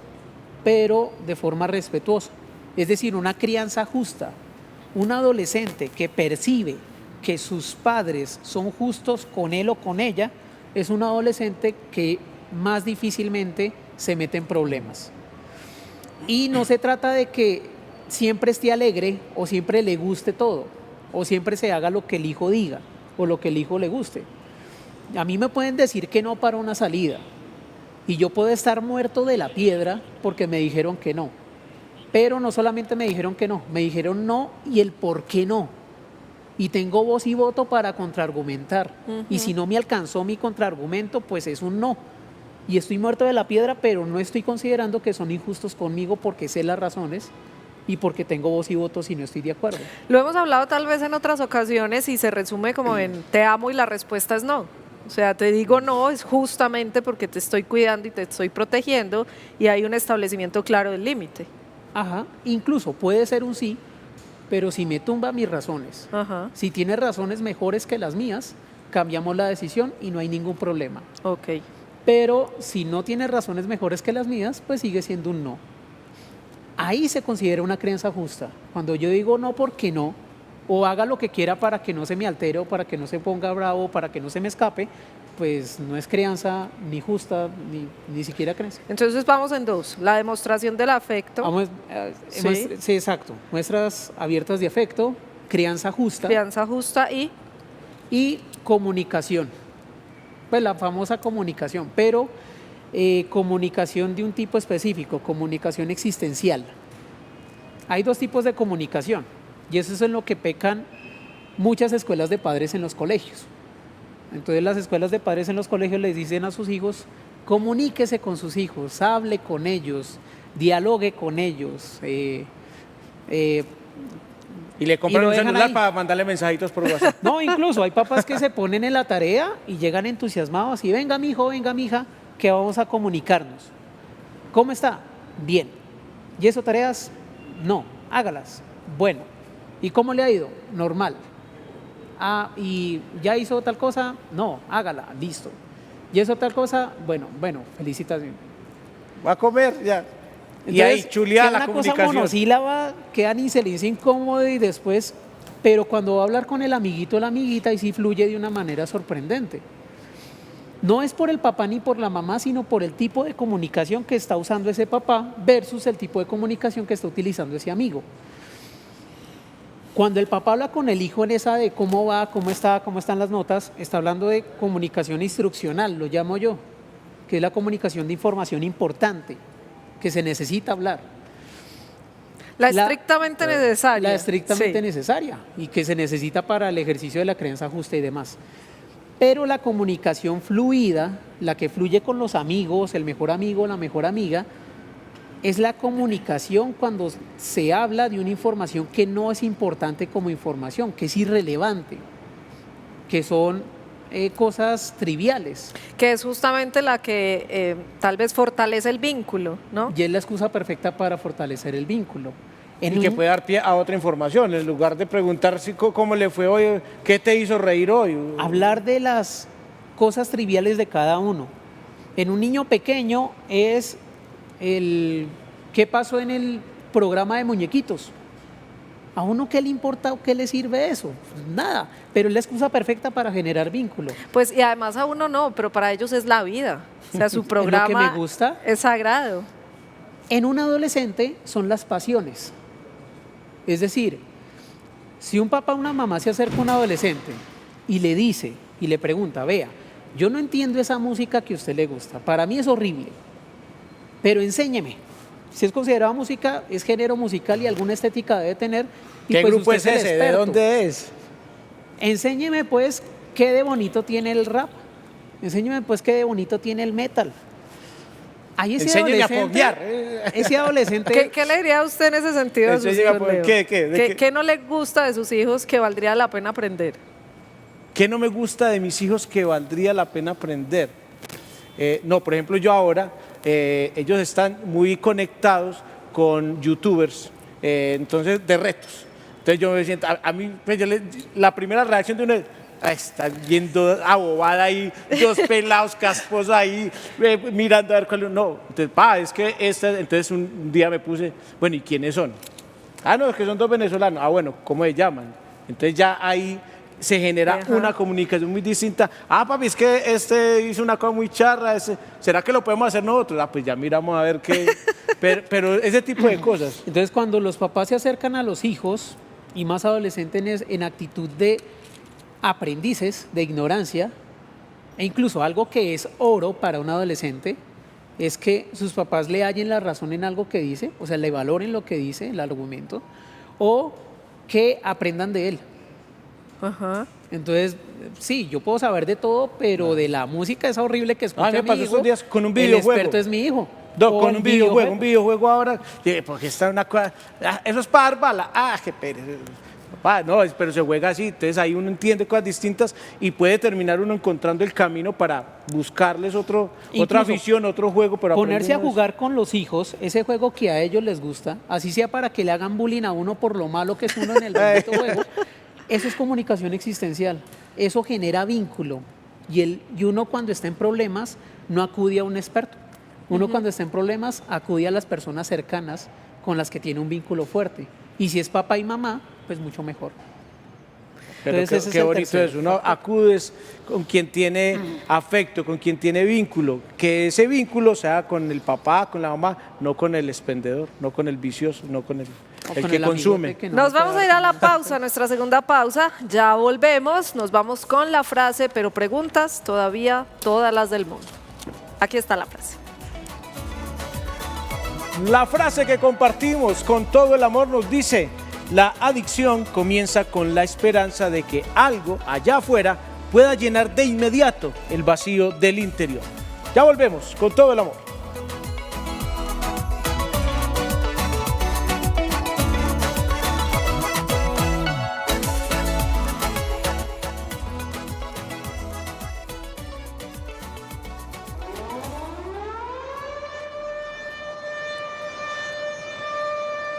Speaker 5: pero de forma respetuosa, es decir, una crianza justa. Un adolescente que percibe que sus padres son justos con él o con ella, es un adolescente que más difícilmente se mete en problemas. Y no se trata de que siempre esté alegre o siempre le guste todo, o siempre se haga lo que el hijo diga o lo que el hijo le guste. A mí me pueden decir que no para una salida y yo puedo estar muerto de la piedra porque me dijeron que no. Pero no solamente me dijeron que no, me dijeron no y el por qué no. Y tengo voz y voto para contraargumentar. Y si no me alcanzó mi contraargumento, pues es un no. Y estoy muerto de la piedra, pero no estoy considerando que son injustos conmigo porque sé las razones y porque tengo voz y voto si no estoy de acuerdo.
Speaker 3: Lo hemos hablado tal vez en otras ocasiones y se resume como en te amo y la respuesta es no. O sea, te digo no es justamente porque te estoy cuidando y te estoy protegiendo y hay un establecimiento claro del límite.
Speaker 5: Ajá, incluso puede ser un sí, pero si me tumba mis razones,
Speaker 3: Ajá,
Speaker 5: si tiene razones mejores que las mías, cambiamos la decisión y no hay ningún problema.
Speaker 3: ok.
Speaker 5: Pero si no tiene razones mejores que las mías, pues sigue siendo un no. Ahí se considera una crianza justa. Cuando yo digo no porque no, o haga lo que quiera para que no se me altere, o para que no se ponga bravo, para que no se me escape, pues no es crianza ni justa, ni siquiera crianza.
Speaker 3: Entonces vamos en dos, la demostración del afecto,
Speaker 5: Vamos,
Speaker 3: Sí.
Speaker 5: sí, exacto. Muestras abiertas de afecto, crianza justa
Speaker 3: crianza justa
Speaker 5: y comunicación. Pues la famosa comunicación, pero comunicación de un tipo específico, comunicación existencial. Hay dos tipos de comunicación y eso es en lo que pecan muchas escuelas de padres en los colegios. Entonces las escuelas de padres en los colegios les dicen a sus hijos, comuníquese con sus hijos, hable con ellos, dialogue con ellos.
Speaker 2: Y le compran
Speaker 5: Y lo
Speaker 2: un
Speaker 5: dejan
Speaker 2: celular
Speaker 5: ahí.
Speaker 2: para mandarle mensajitos por WhatsApp.
Speaker 5: No, incluso hay papás que se ponen en la tarea y llegan entusiasmados y venga mi hijo, venga mi hija, que vamos a comunicarnos. ¿Cómo está? Bien. ¿Y eso tareas? No, hágalas. Bueno. ¿Y cómo le ha ido? Normal. Ah, ¿y ya hizo tal cosa? No, hágala, listo. ¿Y eso tal cosa? Bueno, felicitaciones.
Speaker 2: Va a comer ya. Y
Speaker 5: Entonces,
Speaker 2: ahí chuleada
Speaker 5: queda
Speaker 2: la
Speaker 5: una cosa
Speaker 2: comunicación.
Speaker 5: monosílaba, queda en silencio incómodo y después, pero cuando va a hablar con el amiguito o la amiguita, y sí fluye de una manera sorprendente. No es por el papá ni por la mamá, sino por el tipo de comunicación que está usando ese papá versus el tipo de comunicación que está utilizando ese amigo. Cuando el papá habla con el hijo en esa de cómo va, cómo está, cómo están las notas, está hablando de comunicación instruccional, lo llamo yo, que es la comunicación de información importante, que se necesita hablar.
Speaker 3: la estrictamente necesaria.
Speaker 5: La estrictamente
Speaker 3: Sí.
Speaker 5: necesaria y que se necesita para el ejercicio de la crianza justa y demás. Pero la comunicación fluida, la que fluye con los amigos, el mejor amigo, la mejor amiga, es la comunicación cuando se habla de una información que no es importante como información, que es irrelevante, que son cosas triviales.
Speaker 3: Que es justamente la que tal vez fortalece el vínculo, ¿no?
Speaker 5: Y es la excusa perfecta para fortalecer el vínculo.
Speaker 2: Y que puede dar pie a otra información, en lugar de preguntar cómo le fue hoy, qué te hizo reír hoy.
Speaker 5: Hablar de las cosas triviales de cada uno. En un niño pequeño es el qué pasó en el programa de muñequitos. ¿A uno qué le importa o qué le sirve eso? Pues nada, pero es la excusa perfecta para generar vínculo.
Speaker 3: Pues y además a uno no, pero para ellos es la vida. O sea, su
Speaker 5: Es lo
Speaker 3: programa
Speaker 5: que me gusta.
Speaker 3: es sagrado.
Speaker 5: En un adolescente son las pasiones. Es decir, si un papá o una mamá se acerca a un adolescente y le dice y le pregunta, vea, yo no entiendo esa música que a usted le gusta, para mí es horrible, pero enséñeme. Si es considerada música, es género musical y alguna estética debe tener. Y
Speaker 2: ¿Qué
Speaker 5: pues
Speaker 2: grupo es
Speaker 5: usted el
Speaker 2: ese? ¿De
Speaker 5: experto.
Speaker 2: dónde es?
Speaker 5: Enséñeme pues qué de bonito tiene el rap. Enséñeme pues qué de bonito tiene el metal. Ahí
Speaker 2: Enséñeme a foguear.
Speaker 5: ese adolescente
Speaker 3: ¿Qué le diría a usted en ese sentido? a sus
Speaker 2: Enséñeme a
Speaker 3: hijos,
Speaker 2: poner-
Speaker 3: Leo?
Speaker 2: ¿qué?
Speaker 3: ¿Qué no le gusta de sus hijos que valdría la pena aprender?
Speaker 2: ¿Qué no me gusta de mis hijos que valdría la pena aprender? No, por ejemplo, yo ahora, ellos están muy conectados con youtubers, entonces de retos. Entonces yo me siento, a mí, pues, la primera reacción de uno es, están viendo abobada ahí, dos pelados casposos ahí, mirando a ver cuál. No, entonces, es que entonces un día me puse, bueno, ¿y quiénes son? Ah, no, es que son dos venezolanos. Ah, bueno, ¿cómo se llaman? Entonces ya ahí se genera
Speaker 3: Ajá.
Speaker 2: una comunicación muy distinta. Ah, papi, es que este hizo una cosa muy charra, ¿será que lo podemos hacer nosotros? Ah, pues ya miramos a ver qué. Pero ese tipo de cosas.
Speaker 5: Entonces, cuando los papás se acercan a los hijos, y más adolescentes en actitud de aprendices, de ignorancia, e incluso algo que es oro para un adolescente, es que sus papás le hallen la razón en algo que dice, o sea, le valoren lo que dice, el argumento, o que aprendan de él.
Speaker 3: Ajá.
Speaker 5: Entonces, sí, yo puedo saber de todo, pero de la música es horrible que escuche
Speaker 2: me
Speaker 5: a mi
Speaker 2: pasó
Speaker 5: hijo.
Speaker 2: estos días con un
Speaker 5: El
Speaker 2: videojuego.
Speaker 5: experto es mi hijo.
Speaker 2: Con un videojuego ahora, porque está una cosa, eso es para dar bala, qué pereza. Papá, no, pero se juega así, entonces ahí uno entiende cosas distintas y puede terminar uno encontrando el camino para buscarles otra afición, otro juego. Pero
Speaker 5: ponerse a jugar con los hijos, ese juego que a ellos les gusta, así sea para que le hagan bullying a uno por lo malo que es uno en el bendito juego, eso es comunicación existencial, eso genera vínculo y uno cuando está en problemas no acude a un experto, uno cuando está en problemas acude a las personas cercanas con las que tiene un vínculo fuerte y si es papá y mamá, pues mucho mejor.
Speaker 2: Pero
Speaker 5: Entonces, ese
Speaker 2: qué
Speaker 5: es el
Speaker 2: bonito
Speaker 5: tercer
Speaker 2: eso, uno
Speaker 5: factor.
Speaker 2: acudes con quien tiene afecto, con quien tiene vínculo, que ese vínculo sea con el papá, con la mamá, no con el expendedor, no con el vicioso, no con el
Speaker 5: O
Speaker 2: que
Speaker 5: con el
Speaker 2: consume.
Speaker 5: amigote que no
Speaker 3: Nos
Speaker 5: puede
Speaker 3: vamos a
Speaker 5: dar
Speaker 3: ir a la
Speaker 5: con-
Speaker 3: pausa, nuestra segunda pausa. Ya volvemos, nos vamos con la frase, pero preguntas todavía todas las del mundo. Aquí está la frase.
Speaker 2: La frase que compartimos con todo el amor nos dice: la adicción comienza con la esperanza de que algo allá afuera pueda llenar de inmediato el vacío del interior. Ya volvemos con todo el amor.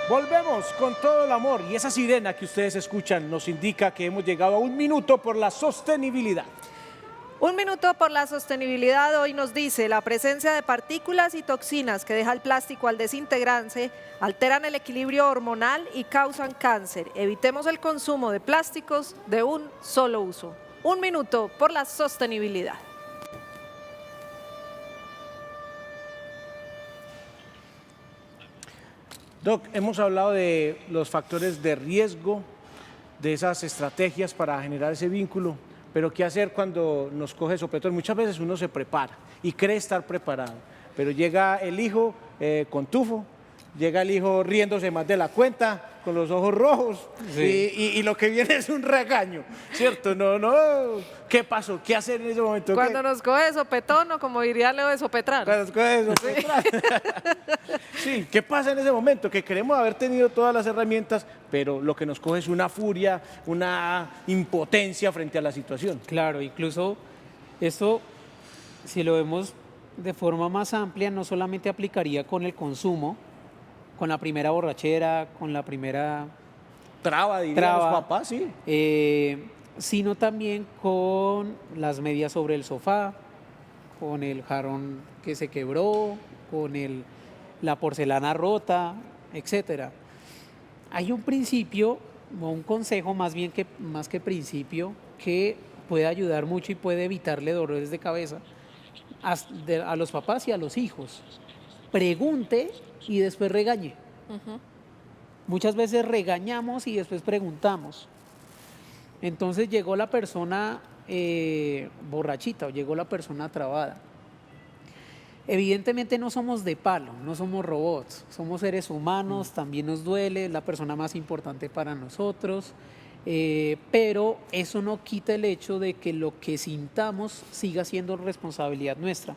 Speaker 2: Volvemos con todo el amor y esa sirena que ustedes escuchan nos indica que hemos llegado a 1 minuto por la sostenibilidad.
Speaker 3: 1 minuto por la sostenibilidad hoy nos dice: la presencia de partículas y toxinas que deja el plástico al desintegrarse alteran el equilibrio hormonal y causan cáncer. Evitemos el consumo de plásticos de un solo uso. 1 minuto por la sostenibilidad.
Speaker 2: Doc, hemos hablado de los factores de riesgo, de esas estrategias para generar ese vínculo, pero ¿qué hacer cuando nos coge sopetón? Muchas veces uno se prepara y cree estar preparado, pero llega el hijo con tufo, llega el hijo riéndose más de la cuenta, con los ojos rojos, y lo que viene es un regaño, ¿cierto? No, ¿qué pasó? ¿Qué hacer en ese momento?
Speaker 3: Cuando nos coge de sopetón, o como diría Leo, de sopetrar.
Speaker 2: Cuando nos coge sopetón. Sí, ¿qué pasa en ese momento? Que queremos haber tenido todas las herramientas, pero lo que nos coge es una furia, una impotencia frente a la situación.
Speaker 5: Claro, incluso esto, si lo vemos de forma más amplia, no solamente aplicaría con el consumo, con la primera borrachera, con la primera
Speaker 2: Traba, dirían
Speaker 5: Traba.
Speaker 2: los papás, sí.
Speaker 5: sino también con las medias sobre el sofá, con el jarrón que se quebró, con la porcelana rota, etcétera. Hay un principio o un consejo más que principio que puede ayudar mucho y puede evitarle dolores de cabeza a los papás y a los hijos. Pregunte y después regañe. Muchas veces regañamos y después preguntamos. Entonces llegó la persona borrachita o llegó la persona trabada. Evidentemente no somos de palo, no somos robots, somos seres humanos, también nos duele, es la persona más importante para nosotros, pero eso no quita el hecho de que lo que sintamos siga siendo responsabilidad nuestra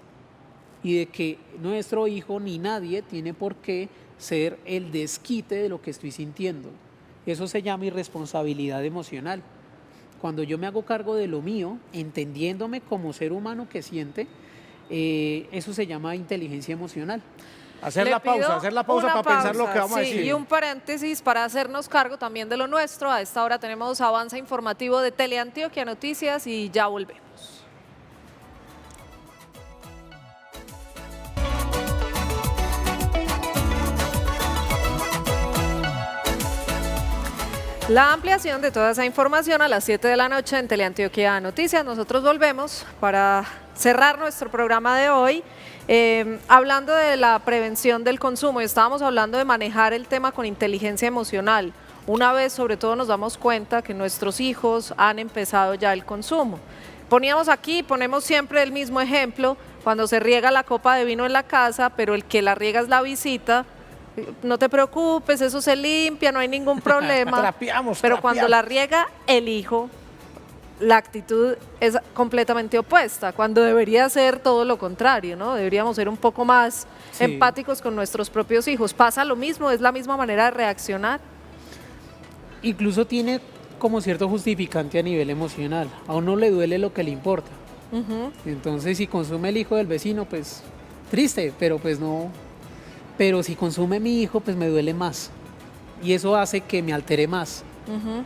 Speaker 5: y de que nuestro hijo ni nadie tiene por qué ser el desquite de lo que estoy sintiendo. Eso se llama irresponsabilidad emocional. Cuando yo me hago cargo de lo mío, entendiéndome como ser humano que siente, eso se llama inteligencia emocional.
Speaker 2: Hacer
Speaker 3: Le
Speaker 2: la
Speaker 3: pido
Speaker 2: pausa
Speaker 3: una
Speaker 2: para pensar lo que
Speaker 3: pausa,
Speaker 2: vamos a
Speaker 3: sí,
Speaker 2: decir.
Speaker 3: Y un paréntesis para hacernos cargo también de lo nuestro. A esta hora tenemos avance informativo de Teleantioquia Noticias y ya volvemos. La ampliación de toda esa información a las 7 de la noche en Teleantioquia Noticias. Nosotros volvemos para cerrar nuestro programa de hoy hablando de la prevención del consumo. Y estábamos hablando de manejar el tema con inteligencia emocional. Una vez sobre todo nos damos cuenta que nuestros hijos han empezado ya el consumo. Ponemos siempre el mismo ejemplo, cuando se riega la copa de vino en la casa, pero el que la riega es la visita. No te preocupes, eso se limpia, no hay ningún problema. Pero cuando la riega el hijo, la actitud es completamente opuesta, cuando debería ser todo lo contrario, ¿no? Deberíamos ser un poco más empáticos con nuestros propios hijos. ¿Pasa lo mismo? ¿Es la misma manera de reaccionar?
Speaker 5: Incluso tiene como cierto justificante a nivel emocional. A uno le duele lo que le importa. Entonces, si consume el hijo del vecino, pues triste, pero pues no. Pero si consume mi hijo, pues me duele más. Y eso hace que me altere más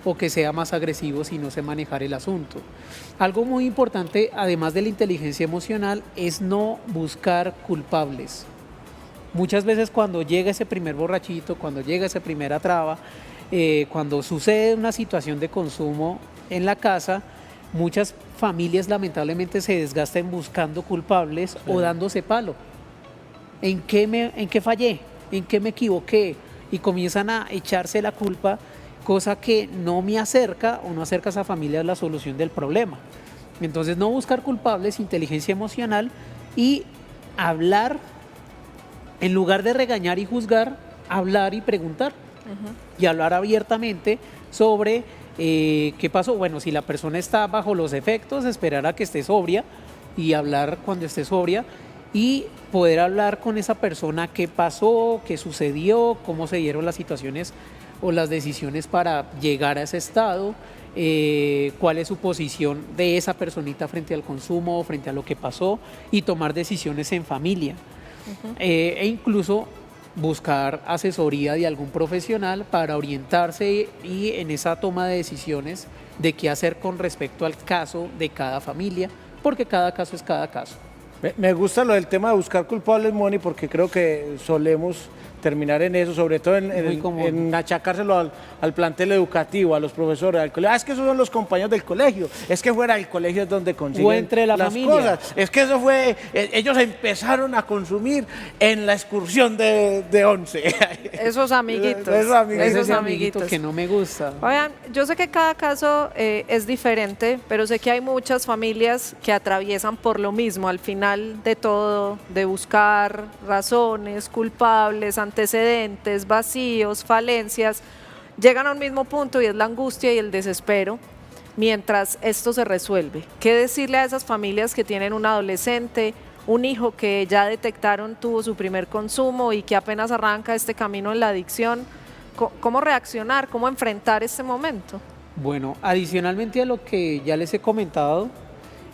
Speaker 5: o que sea más agresivo si no sé manejar el asunto. Algo muy importante, además de la inteligencia emocional, es no buscar culpables. Muchas veces cuando llega ese primer borrachito, cuando llega esa primera traba, cuando sucede una situación de consumo en la casa, muchas familias lamentablemente se desgastan buscando culpables o dándose palo. ¿En qué fallé? ¿En qué me equivoqué? Y comienzan a echarse la culpa, cosa que no me acerca o no acerca a esa familia a la solución del problema. Entonces, no buscar culpables, inteligencia emocional y hablar, en lugar de regañar y juzgar, hablar y preguntar. Y hablar abiertamente sobre qué pasó. Bueno, si la persona está bajo los efectos, esperar a que esté sobria y hablar cuando esté sobria y poder hablar con esa persona qué pasó, qué sucedió, cómo se dieron las situaciones o las decisiones para llegar a ese estado, cuál es su posición de esa personita frente al consumo, frente a lo que pasó y tomar decisiones en familia. E incluso buscar asesoría de algún profesional para orientarse y en esa toma de decisiones de qué hacer con respecto al caso de cada familia, porque cada caso es cada caso.
Speaker 2: Me gusta lo del tema de buscar culpables, Moni, porque creo que solemos terminar en eso, sobre todo en achacárselo al plantel educativo, a los profesores, al colegio. Es que esos son los compañeros del colegio, es que fuera del colegio es donde consiguen
Speaker 5: o entre la
Speaker 2: las
Speaker 5: familia.
Speaker 2: Cosas. Es que eso fue, ellos empezaron a consumir en la excursión de 11.
Speaker 3: Esos amiguitos.
Speaker 5: Esos amiguitos que no me gusta.
Speaker 3: Oigan, yo sé que cada caso es diferente, pero sé que hay muchas familias que atraviesan por lo mismo, al final de todo, de buscar razones, culpables, antecedentes, vacíos, falencias, llegan a un mismo punto y es la angustia y el desespero mientras esto se resuelve. ¿Qué decirle a esas familias que tienen un adolescente, un hijo que ya detectaron tuvo su primer consumo y que apenas arranca este camino en la adicción? ¿Cómo reaccionar? ¿Cómo enfrentar este momento?
Speaker 5: Bueno, adicionalmente a lo que ya les he comentado,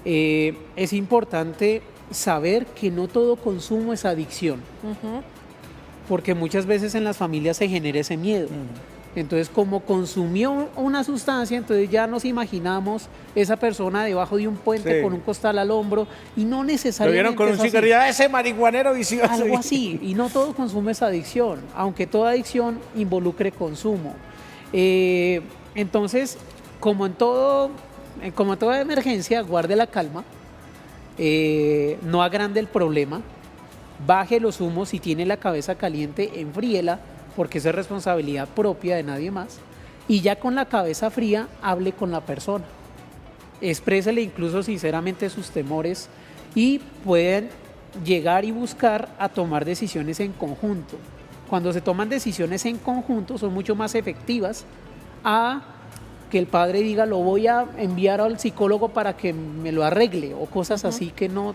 Speaker 5: es importante saber que no todo consumo es adicción. Porque muchas veces en las familias se genera ese miedo. Entonces, como consumió una sustancia, entonces ya nos imaginamos esa persona debajo de un puente con un costal al hombro y no necesariamente.
Speaker 2: Lo vieron con un cigarrillo, ese marihuanero vicioso.
Speaker 5: Algo así, y no todo consumo es adicción, aunque toda adicción involucre consumo. Entonces, como en toda emergencia, guarde la calma, no agrande el problema, baje los humos, si tiene la cabeza caliente, enfríela, porque eso es responsabilidad propia de nadie más, y ya con la cabeza fría, hable con la persona. Exprésele incluso sinceramente sus temores y pueden llegar y buscar a tomar decisiones en conjunto. Cuando se toman decisiones en conjunto son mucho más efectivas a que el padre diga lo voy a enviar al psicólogo para que me lo arregle o cosas así que no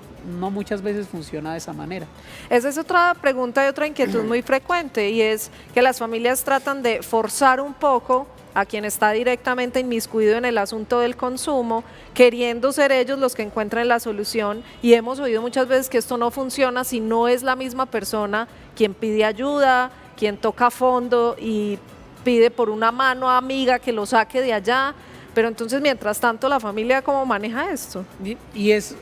Speaker 5: muchas veces funciona de esa manera.
Speaker 3: Esa es otra pregunta y otra inquietud muy frecuente y es que las familias tratan de forzar un poco a quien está directamente inmiscuido en el asunto del consumo, queriendo ser ellos los que encuentren la solución, y hemos oído muchas veces que esto no funciona si no es la misma persona quien pide ayuda, quien toca a fondo y pide por una mano amiga que lo saque de allá. Pero entonces, mientras tanto, la familia, ¿cómo maneja esto?
Speaker 5: Y eso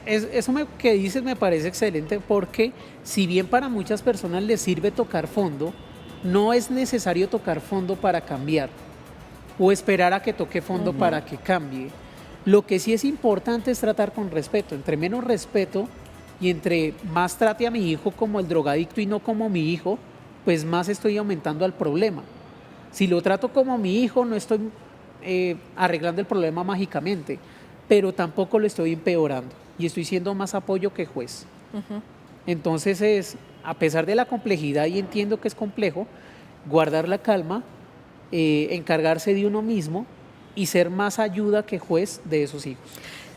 Speaker 5: que dices me parece excelente, porque si bien para muchas personas les sirve tocar fondo, no es necesario tocar fondo para cambiar. o esperar a que toque fondo para que cambie. Lo que sí es importante es tratar con respeto. Entre menos respeto y entre más trate a mi hijo como el drogadicto y no como mi hijo, pues más estoy aumentando el problema. Si lo trato como mi hijo, no estoy arreglando el problema mágicamente, pero tampoco lo estoy empeorando y estoy siendo más apoyo que juez. Entonces a pesar de la complejidad, y entiendo que es complejo, guardar la calma, encargarse de uno mismo y ser más ayuda que juez de esos hijos.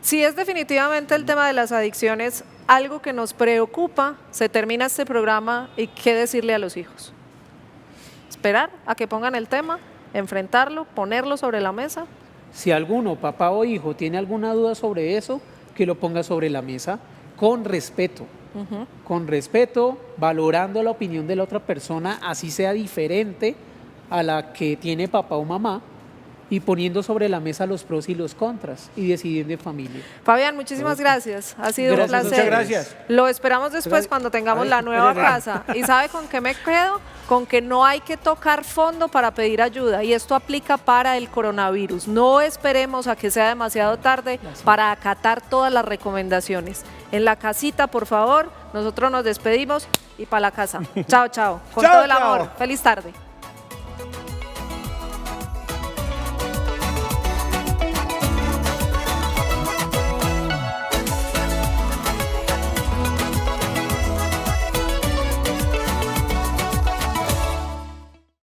Speaker 3: Sí, es definitivamente el tema de las adicciones algo que nos preocupa. Se termina este programa y ¿qué decirle a los hijos? Esperar a que pongan el tema, enfrentarlo, ponerlo sobre la mesa.
Speaker 5: Si alguno, papá o hijo, tiene alguna duda sobre eso, que lo ponga sobre la mesa con respeto. Con respeto, valorando la opinión de la otra persona, así sea diferente a la que tiene papá o mamá, y poniendo sobre la mesa los pros y los contras y decidiendo en familia.
Speaker 3: Fabián, muchísimas gracias. Ha sido un placer.
Speaker 2: Muchas gracias.
Speaker 3: Lo esperamos después cuando tengamos la nueva casa. ¿Y sabe con qué me quedo? Con que no hay que tocar fondo para pedir ayuda, y esto aplica para el coronavirus. No esperemos a que sea demasiado tarde para acatar todas las recomendaciones. En la casita, por favor, nosotros nos despedimos y para la casa. Chao, chao. Con
Speaker 2: Chao,
Speaker 3: todo el
Speaker 2: chao.
Speaker 3: amor. Feliz tarde.